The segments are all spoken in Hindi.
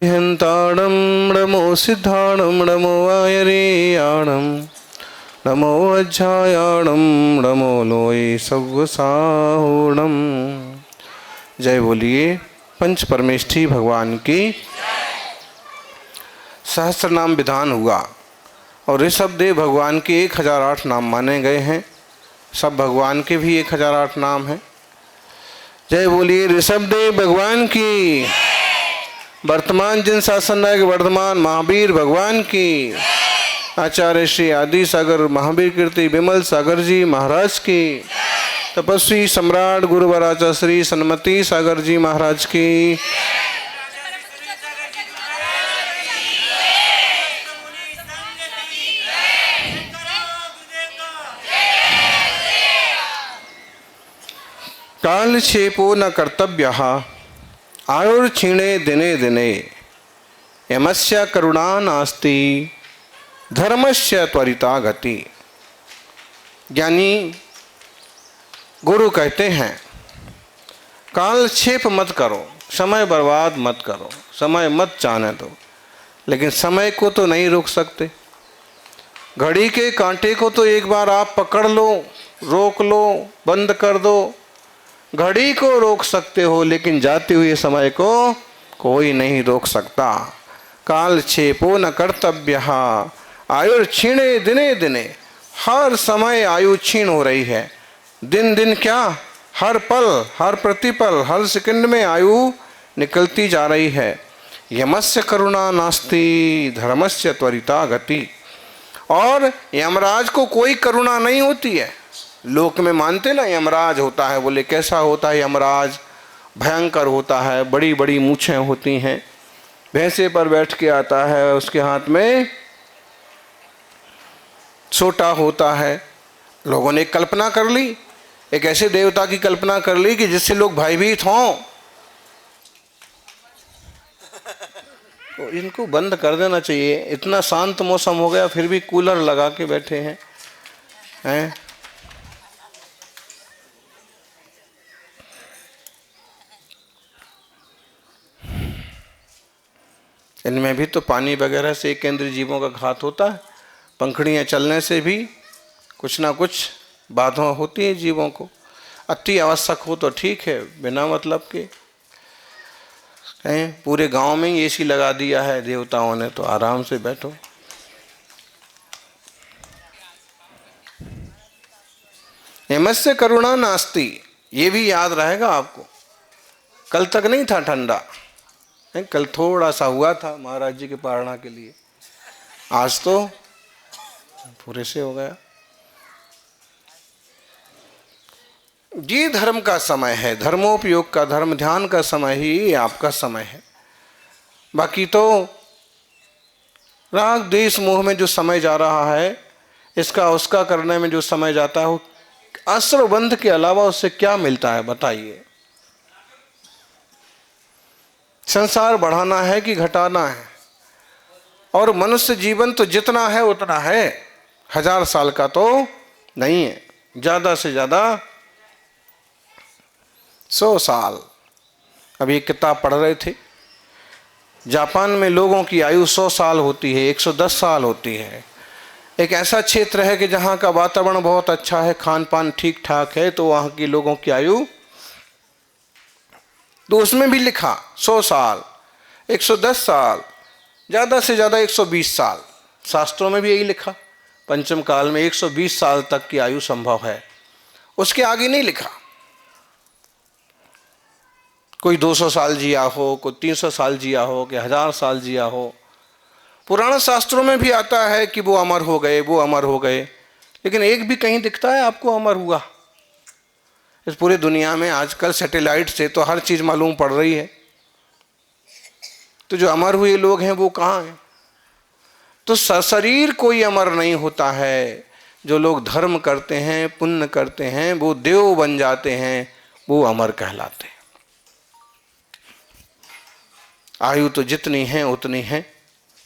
हंताणं नमो सिद्धाणं नमो आयरेयाणं नमो अज्जायाणं नमो लोये सव्वसाहुणं। जय बोलिए पंच परमेष्ठी भगवान की। सहस्त्र नाम विधान हुआ और ऋषभदेव भगवान के 1008 नाम माने गए हैं। सब भगवान के भी 1008 नाम हैं। जय बोलिए ऋषभदेव भगवान की। वर्तमान जिन शासन नायक वर्धमान महावीर भगवान की। आचार्य श्री आदि सागर महावीर कीर्ति विमल सागर जी महाराज की। तपस्वी सम्राट गुरुवर आचार्य श्री सन्मति सागर जी महाराज की। काल क्षेपो न कर्तव्य आयुर्क्षीणे दिने दिने यमस्य करुणा नास्ति धर्मस्य त्वरिता गति। ज्ञानी गुरु कहते हैं कालक्षेप मत करो, समय बर्बाद मत करो, समय मत जाने दो। लेकिन समय को तो नहीं रोक सकते। घड़ी के कांटे को तो एक बार आप पकड़ लो, रोक लो, बंद कर दो। घड़ी को रोक सकते हो लेकिन जाते हुए समय को कोई नहीं रोक सकता। कालक्षेपो न कर्तव्य आयुर्क्षीणे दिने दिने। हर समय आयु क्षीण हो रही है। दिन दिन क्या, हर पल, हर प्रतिपल, हर सेकंड में आयु निकलती जा रही है। यमस्य करुणा नास्ति धर्मस्य त्वरिता गति। और यमराज को कोई करुणा नहीं होती है। लोक में मानते ना यमराज होता है, बोले कैसा होता है यमराज? भयंकर होता है, बड़ी बड़ी मूछें होती हैं, भैंसे पर बैठ के आता है, उसके हाथ में सोटा होता है। लोगों ने कल्पना कर ली, एक ऐसे देवता की कल्पना कर ली कि जिससे लोग भयभीत हों। तो इनको बंद कर देना चाहिए। इतना शांत मौसम हो गया फिर भी कूलर लगा के बैठे हैं। इनमें भी तो पानी वगैरह से केंद्रीय जीवों का घात होता है। पंखुड़ियाँ चलने से भी कुछ ना कुछ बाधा होती है जीवों को। अति आवश्यक हो तो ठीक है, बिना मतलब के पूरे गांव में ही एसी लगा दिया है देवताओं ने, तो आराम से बैठो। यमस्य करुणा नास्ति, ये भी याद रहेगा आपको। कल तक नहीं था ठंडा, कल थोड़ा सा हुआ था महाराज जी के पारणा के लिए, आज तो पूरे से हो गया। ये धर्म का समय है, धर्मोपयोग का, धर्म ध्यान का समय ही आपका समय है। बाकी तो राग देश मोह में जो समय जा रहा है, इसका उसका करने में जो समय जाता है, वो आश्रबंध के अलावा उससे क्या मिलता है बताइए? संसार बढ़ाना है कि घटाना है? और मनुष्य जीवन तो जितना है उतना है, 1000 साल का तो नहीं है, ज्यादा से ज्यादा 100 साल। अभी एक किताब पढ़ रहे थे, जापान में लोगों की आयु 100 साल होती है, 110 साल होती है। एक ऐसा क्षेत्र है कि जहाँ का वातावरण बहुत अच्छा है, खान पान ठीक ठाक है, तो वहाँ की लोगों की आयु, तो उसमें भी लिखा 100 साल, 110 साल, ज़्यादा से ज़्यादा 120 साल। शास्त्रों में भी यही लिखा, पंचम काल में 120 साल तक की आयु संभव है, उसके आगे नहीं लिखा। कोई 200 साल जिया हो, कोई 300 साल जिया हो, कि 1000 साल जिया हो। पुराण शास्त्रों में भी आता है कि वो अमर हो गए, वो अमर हो गए, लेकिन एक भी कहीं दिखता है आपको अमर हुआ? इस पूरी दुनिया में आजकल सैटेलाइट से तो हर चीज़ मालूम पड़ रही है, तो जो अमर हुए लोग हैं वो कहाँ हैं? तो सशरीर कोई अमर नहीं होता है। जो लोग धर्म करते हैं, पुण्य करते हैं, वो देव बन जाते हैं, वो अमर कहलाते हैं। आयु तो जितनी है उतनी है,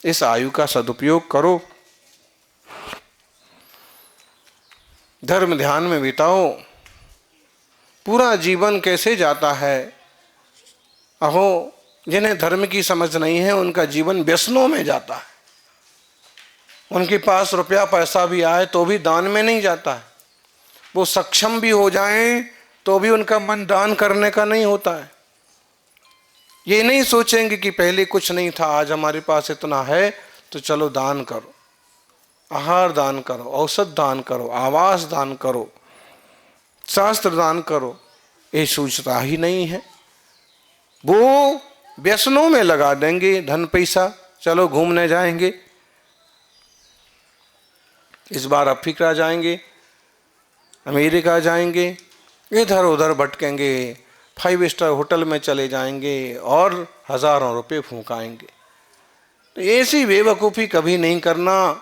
इस आयु का सदुपयोग करो, धर्म ध्यान में बिताओ। पूरा जीवन कैसे जाता है, अहो जिन्हें धर्म की समझ नहीं है उनका जीवन व्यसनों में जाता है। उनके पास रुपया पैसा भी आए तो भी दान में नहीं जाता है। वो सक्षम भी हो जाएं तो भी उनका मन दान करने का नहीं होता है। ये नहीं सोचेंगे कि पहले कुछ नहीं था, आज हमारे पास इतना है तो चलो दान करो, आहार दान करो, औषध दान करो, आवास दान करो, शास्त्र दान करो, ये सोचता ही नहीं है। वो व्यसनों में लगा देंगे धन पैसा, चलो घूमने जाएंगे, इस बार अफ्रीका जाएंगे, अमेरिका जाएंगे, इधर उधर भटकेंगे, 5 स्टार होटल में चले जाएंगे और हजारों रुपए फूंकाएंगे। तो ऐसी बेवकूफ़ी कभी नहीं करना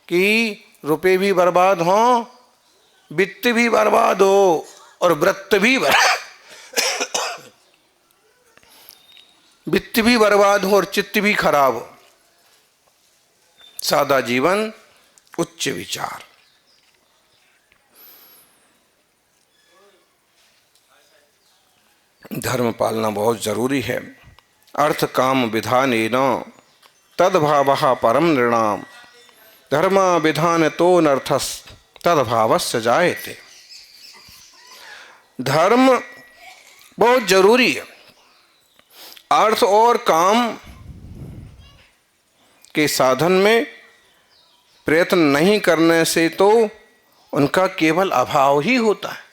कि रुपए भी बर्बाद हों, वित्त भी बर्बाद हो और व्रत भी वित्त भी बर्बाद हो और चित्त भी खराब हो। सादा जीवन, उच्च विचार। धर्म पालना बहुत जरूरी है। अर्थ काम विधानेन तद्भावः परम नृणाम धर्म विधान तो नर्थस तद्भावस्य जायते। धर्म बहुत जरूरी है। अर्थ और काम के साधन में प्रयत्न नहीं करने से तो उनका केवल अभाव ही होता है।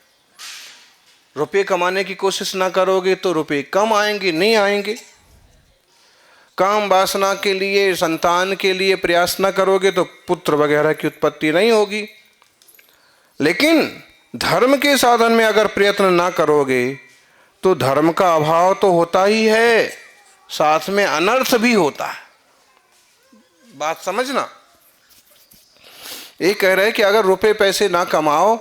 रुपये कमाने की कोशिश ना करोगे तो रुपये कम आएंगे, नहीं आएंगे। काम वासना के लिए, संतान के लिए प्रयास ना करोगे तो पुत्र वगैरह की उत्पत्ति नहीं होगी। लेकिन धर्म के साधन में अगर प्रयत्न ना करोगे तो धर्म का अभाव तो होता ही है, साथ में अनर्थ भी होता है। बात समझना। ये कह रहे हैं कि अगर रुपए पैसे ना कमाओ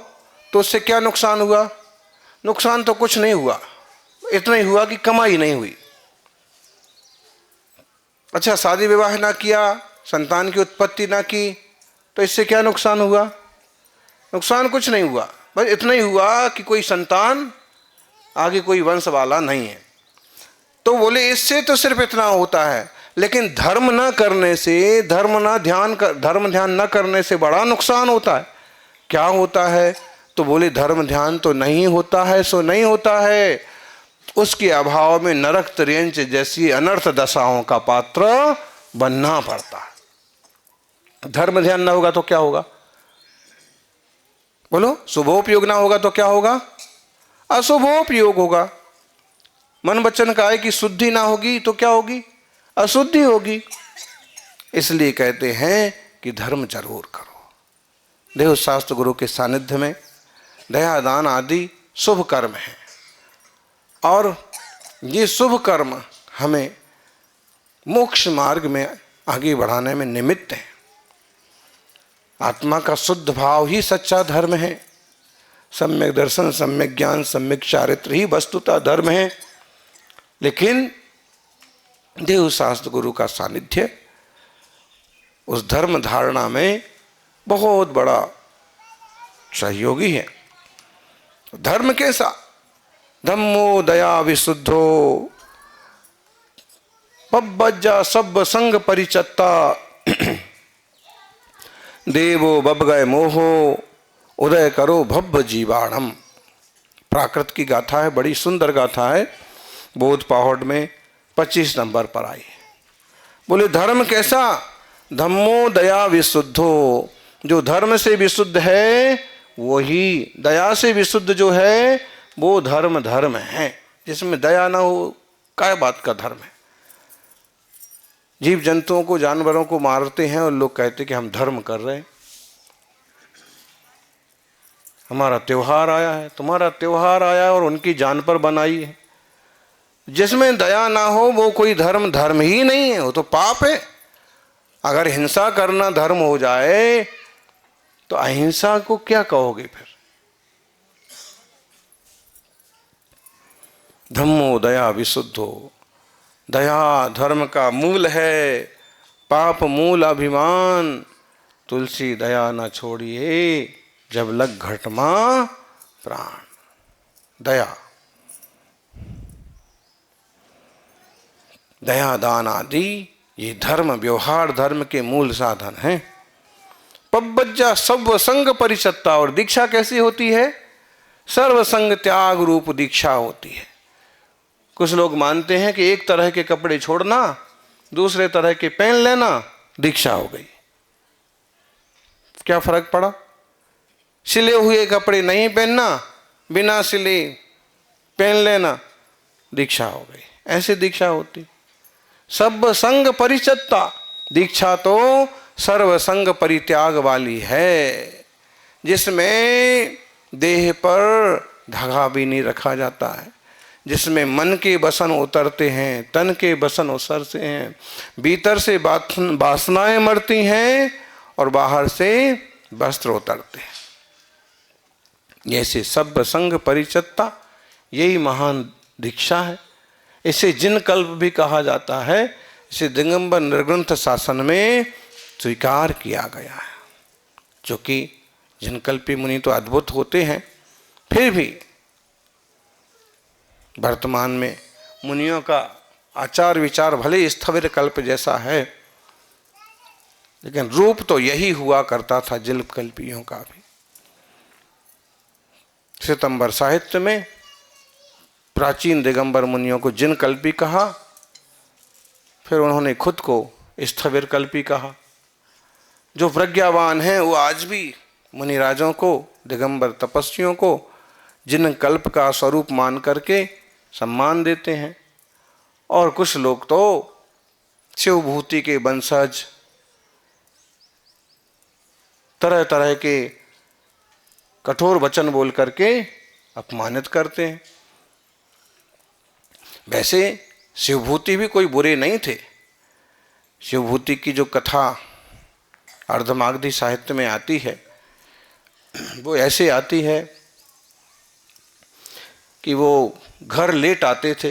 तो उससे क्या नुकसान हुआ? नुकसान तो कुछ नहीं हुआ, इतना ही हुआ कि कमाई नहीं हुई। अच्छा, शादी विवाह ना किया, संतान की उत्पत्ति ना की, तो इससे क्या नुकसान हुआ? नुकसान कुछ नहीं हुआ, बस इतना ही हुआ कि कोई संतान, आगे कोई वंश वाला नहीं है। तो बोले इससे तो सिर्फ इतना होता है। लेकिन धर्म न करने से, धर्म ध्यान न करने से बड़ा नुकसान होता है। क्या होता है? तो बोले धर्म ध्यान तो नहीं होता है, सो नहीं होता है, उसके अभाव में नरक त्रियंच जैसी अनर्थ दशाओं का पात्र बनना पड़ता है। धर्म ध्यान ना होगा तो क्या होगा? बोलो, शुभोपयोग ना होगा तो क्या होगा? अशुभोपयोग होगा। मन वचन काया की शुद्धि ना होगी तो क्या होगी? अशुद्धि होगी। इसलिए कहते हैं कि धर्म जरूर करो। देव शास्त्र गुरु के सानिध्य में दया दान आदि शुभ कर्म हैं और ये शुभ कर्म हमें मोक्ष मार्ग में आगे बढ़ाने में निमित्त है। आत्मा का शुद्ध भाव ही सच्चा धर्म है। सम्यक दर्शन, सम्यक ज्ञान, सम्यक चारित्र ही वस्तुतः धर्म है। लेकिन देव शास्त्र गुरु का सानिध्य उस धर्म धारणा में बहुत बड़ा सहयोगी है। धर्म कैसा? धम्मो दया विशुद्धो पब्बज्जा सब संग परिचत्ता देवो बब गए मोहो उदय करो भव्य जीवाणम। प्राकृत की गाथा है, बड़ी सुंदर गाथा है, बोध पहाड़ में 25 नंबर पर आई है। बोले धर्म कैसा? धम्मो दया विशुद्धो, जो धर्म से विशुद्ध है वही, दया से विशुद्ध जो है वो धर्म धर्म है। जिसमें दया ना हो, क्या बात का धर्म है? जीव जंतुओं को, जानवरों को मारते हैं और लोग कहते कि हम धर्म कर रहे हैं। हमारा त्योहार आया है, तुम्हारा त्योहार आया है और उनकी जान पर बनाई है। जिसमें दया ना हो वो कोई धर्म धर्म ही नहीं है, वो तो पाप है। अगर हिंसा करना धर्म हो जाए तो अहिंसा को क्या कहोगे फिर? धम्मो दया विशुद्धो, दया धर्म का मूल है, पाप मूल अभिमान। तुलसी दया न छोड़िए जब लग घटमा प्राण। दया दया दान आदि ये धर्म व्यवहार धर्म के मूल साधन हैं। पब्बज्जा सर्व संग परिचत्ता, और दीक्षा कैसी होती है? सर्व संग त्याग रूप दीक्षा होती है। कुछ लोग मानते हैं कि एक तरह के कपड़े छोड़ना, दूसरे तरह के पहन लेना दीक्षा हो गई। क्या फर्क पड़ा? सिले हुए कपड़े नहीं पहनना, बिना सिले पहन लेना दीक्षा हो गई। ऐसे दीक्षा होती। सब संग परिचत्ता, दीक्षा तो सर्व संग परित्याग वाली है, जिसमें देह पर धागा भी नहीं रखा जाता है, जिसमें मन के बसन उतरते हैं, तन के बसन उसरते हैं, भीतर से वासनाएं मरती हैं और बाहर से वस्त्र उतरते हैं। जैसे सब संग परिचत्ता, यही महान दीक्षा है। इसे जिन कल्प भी कहा जाता है, इसे दिगंबर निर्ग्रंथ शासन में स्वीकार किया गया है। क्योंकि जिन कल्पी मुनि तो अद्भुत होते हैं, फिर भी वर्तमान में मुनियों का आचार विचार भले स्थविर कल्प जैसा है, लेकिन रूप तो यही हुआ करता था जिन कल्पियों का भी। श्वेतांबर साहित्य में प्राचीन दिगंबर मुनियों को जिन कल्पी कहा, फिर उन्होंने खुद को स्थविर कल्पी कहा। जो प्रज्ञावान हैं वो आज भी मुनिराजों को, दिगंबर तपस्वियों को जिन कल्प का स्वरूप मान करके सम्मान देते हैं। और कुछ लोग तो शिवभूति के वंशज तरह तरह के कठोर वचन बोल करके अपमानित करते हैं। वैसे शिवभूति भी कोई बुरे नहीं थे। शिवभूति की जो कथा अर्धमागधी साहित्य में आती है, वो ऐसे आती है कि वो घर लेट आते थे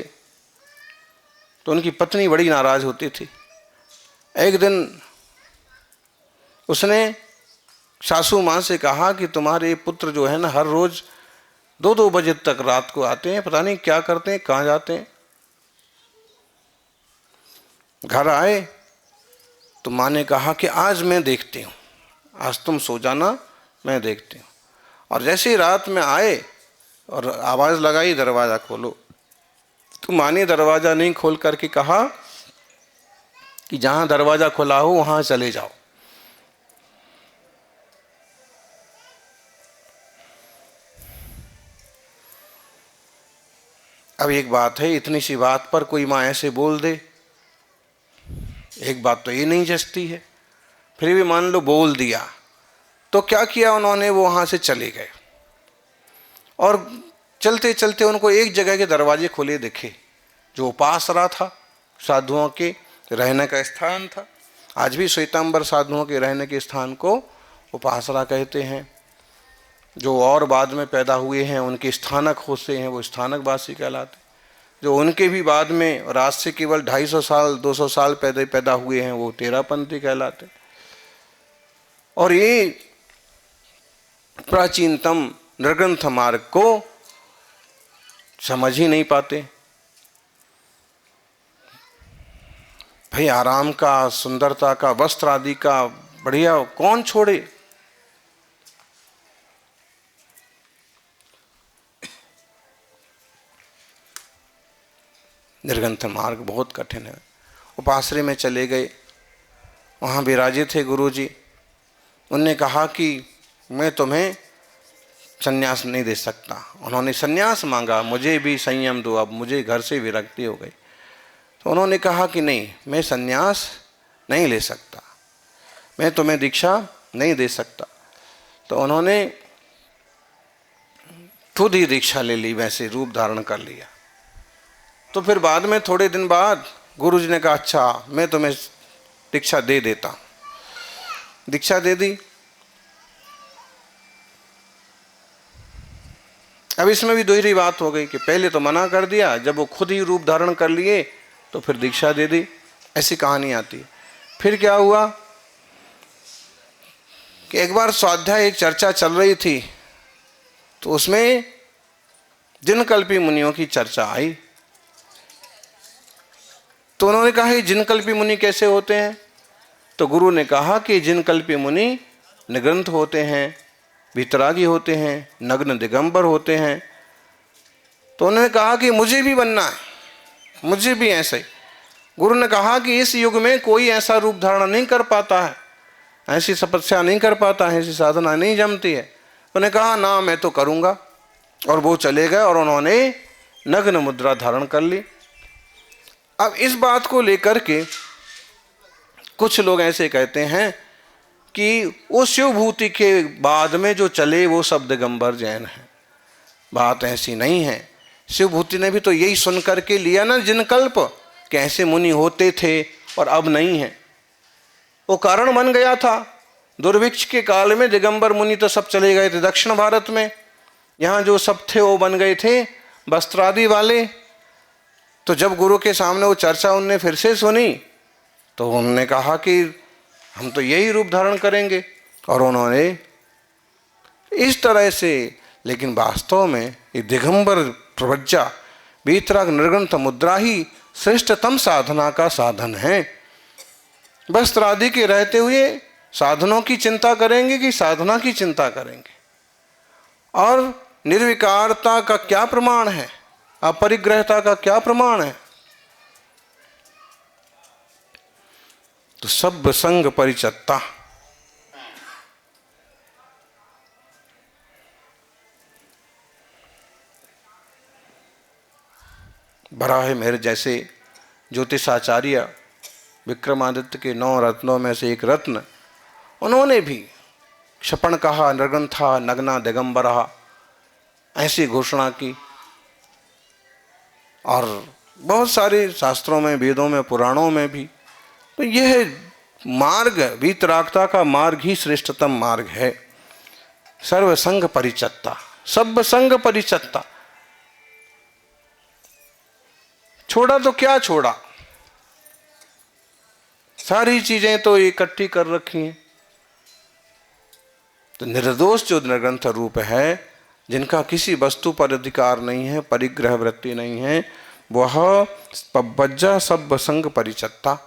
तो उनकी पत्नी बड़ी नाराज होती थी। एक दिन उसने सासू माँ से कहा कि तुम्हारे पुत्र जो है ना, हर रोज 2-2 बजे तक रात को आते हैं, पता नहीं क्या करते हैं, कहाँ जाते हैं। घर आए तो माँ ने कहा कि आज मैं देखती हूँ, आज तुम सो जाना, मैं देखती हूँ। और जैसे ही रात में आए और आवाज़ लगाई दरवाज़ा खोलो, तो माँ ने दरवाज़ा नहीं खोल करके कहा कि जहाँ दरवाज़ा खुला हो वहाँ चले जाओ। अब एक बात है, इतनी सी बात पर कोई माँ ऐसे बोल दे, एक बात तो ये नहीं जचती है। फिर भी मान लो बोल दिया, तो क्या किया उन्होंने, वो वहाँ से चले गए। और चलते चलते उनको एक जगह के दरवाजे खुले दिखे, जो उपासरा था, साधुओं के रहने का स्थान था। आज भी श्वेतांबर साधुओं के रहने के स्थान को उपासरा कहते हैं। जो और बाद में पैदा हुए हैं उनके स्थानक होते हैं, वो स्थानकवासी कहलाते। जो उनके भी बाद में और आज से केवल 250 साल 200 साल पैदा हुए हैं, वो तेरापंथी कहलाते। और ये प्राचीनतम निर्ग्रंथ मार्ग को समझ ही नहीं पाते। भाई आराम का, सुंदरता का, वस्त्र आदि का बढ़िया कौन छोड़े। निर्ग्रंथ मार्ग बहुत कठिन है। उपासरे में चले गए, वहाँ विराजे थे गुरुजी। उनने कहा कि मैं तुम्हें संन्यास नहीं दे सकता। उन्होंने संन्यास मांगा, मुझे भी संयम दो, अब मुझे घर से विरक्ति हो गई। तो उन्होंने कहा कि नहीं, मैं संन्यास नहीं ले सकता, मैं तुम्हें दीक्षा नहीं दे सकता। तो उन्होंने खुद ही दीक्षा ले ली, वैसे रूप धारण कर लिया। तो फिर बाद में थोड़े दिन बाद गुरुजी ने कहा अच्छा मैं तुम्हें दीक्षा दे देता। दीक्षा दे दी। अब इसमें भी दोहरी बात हो गई कि पहले तो मना कर दिया, जब वो खुद ही रूप धारण कर लिए तो फिर दीक्षा दे दी। ऐसी कहानी आती है। फिर क्या हुआ कि एक बार स्वाध्याय एक चर्चा चल रही थी, तो उसमें जिन कल्पी मुनियों की चर्चा आई। तो उन्होंने कहा ये जिनकल्पी मुनि कैसे होते हैं? तो गुरु ने कहा कि जिनकल्पी मुनि निग्रंथ होते हैं, वितरागी होते हैं, नग्न दिगंबर होते हैं। तो उन्होंने कहा कि मुझे भी बनना है, मुझे भी ऐसे ही। गुरु ने कहा कि इस युग में कोई ऐसा रूप धारण नहीं कर पाता है, ऐसी तपस्या नहीं कर पाता है, ऐसी साधना नहीं जमती है। उन्होंने कहा ना, मैं तो करूँगा। और वो चले गए और उन्होंने नग्न मुद्रा धारण कर ली। अब इस बात को लेकर के कुछ लोग ऐसे कहते हैं कि वो शिवभूति के बाद में जो चले वो सब दिगंबर जैन हैं। बात ऐसी नहीं है। शिवभूति ने भी तो यही सुन करके लिया ना जिनकल्प, कैसे मुनि होते थे और अब नहीं है। वो कारण बन गया था। दुर्भिक्ष के काल में दिगंबर मुनि तो सब चले गए थे दक्षिण भारत में। यहाँ जो सब थे वो बन गए थे वस्त्रादि वाले। तो जब गुरु के सामने वो चर्चा उनने फिर से सुनी तो उन्होंने कहा कि हम तो यही रूप धारण करेंगे, और उन्होंने इस तरह से। लेकिन वास्तव में ये दिगंबर प्रवज्जा वीतराग निर्ग्रंथ मुद्रा ही श्रेष्ठतम साधना का साधन है। वस्त्रादि के रहते हुए साधनों की चिंता करेंगे कि साधना की चिंता करेंगे? और निर्विकारता का क्या प्रमाण है? अपरिग्रहता का क्या प्रमाण है? तो सब संग परिचत्ता। बराह मेरे जैसे ज्योतिषाचार्य विक्रमादित्य के 9 रत्नों में से एक रत्न, उन्होंने भी क्षपण कहा, निर्ग्रंथा नग्ना दिगंबरा, ऐसी घोषणा की। और बहुत सारे शास्त्रों में, वेदों में, पुराणों में भी। तो यह मार्ग, वीतरागता का मार्ग ही श्रेष्ठतम मार्ग है। सर्वसंग परिचत्ता, सब संग परिचत्ता। छोड़ा तो क्या छोड़ा, सारी चीजें तो इकट्ठी कर रखी हैं। तो निर्दोष जो निर्ग्रंथ रूप है, जिनका किसी वस्तु पर अधिकार नहीं है, परिग्रह वृत्ति नहीं है, वह पब्बज्जा सब संग परिचत्ता।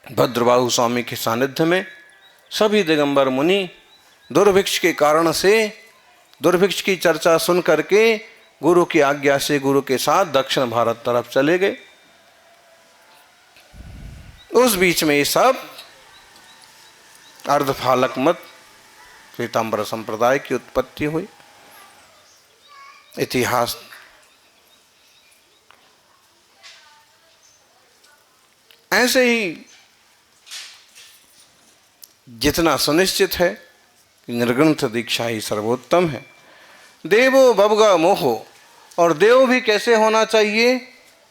भद्रबाहु स्वामी के सानिध्य में सभी दिगंबर मुनि दुर्भिक्ष के कारण से, दुर्भिक्ष की चर्चा सुन करके गुरु की आज्ञा से गुरु के साथ दक्षिण भारत तरफ चले गए। उस बीच में ये सब अर्धफालक मत श्वेतांबर संप्रदाय की उत्पत्ति हुई। इतिहास ऐसे ही जितना सुनिश्चित है कि निर्ग्रंथ दीक्षा ही सर्वोत्तम है। देवो बबगा मोहो, और देव भी कैसे होना चाहिए?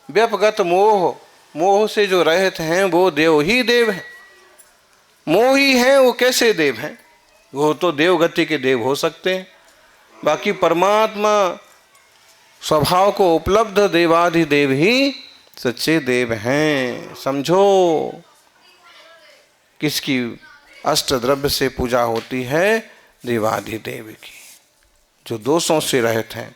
व्यपगत मोह, मोह से जो रहित हैं वो देव ही देव हैं। मोही हैं वो कैसे देव हैं? वो तो देवगति के देव हो सकते हैं। बाकी परमात्मा स्वभाव को उपलब्ध देवाधिदेव ही सच्चे देव हैं। समझो, किसकी अष्टद्रव्य से पूजा होती है? देवाधिदेव की। जो दोषों से रहित हैं,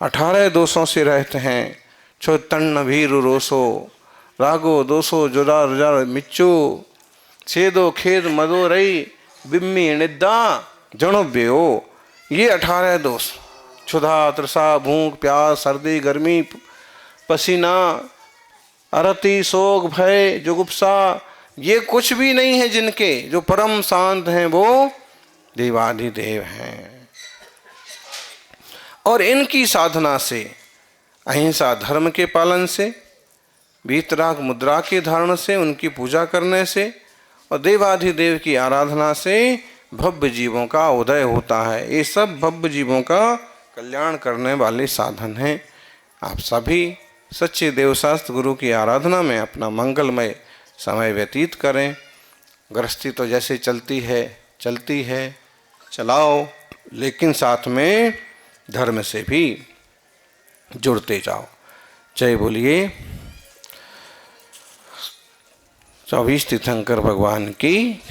18 दोषों से रहित हैं। छो तन्न भीरु रोसो, रागो दोषो जुरा रुजा मिच्चू, छेदो खेद मदो रई, बिम्मी निद्दा जणुव्यो। ये 18 दोष, क्षुधा, तृषा, भूख, प्यास, सर्दी, गर्मी, पसीना, अरति, शोक, भय, जुगुप्सा, ये कुछ भी नहीं है जिनके। जो परम शांत हैं वो देवाधिदेव हैं। और इनकी साधना से, अहिंसा धर्म के पालन से, वीतराग मुद्रा के धारण से, उनकी पूजा करने से और देवाधिदेव की आराधना से भव्य जीवों का उदय होता है। ये सब भव्य जीवों का कल्याण करने वाले साधन हैं। आप सभी सच्चे देवशास्त्र गुरु की आराधना में अपना मंगलमय समय व्यतीत करें। गृहस्थी तो जैसे चलती है, चलाओ, लेकिन साथ में धर्म से भी जुड़ते जाओ। जय बोलिए 24 तीर्थंकर भगवान की।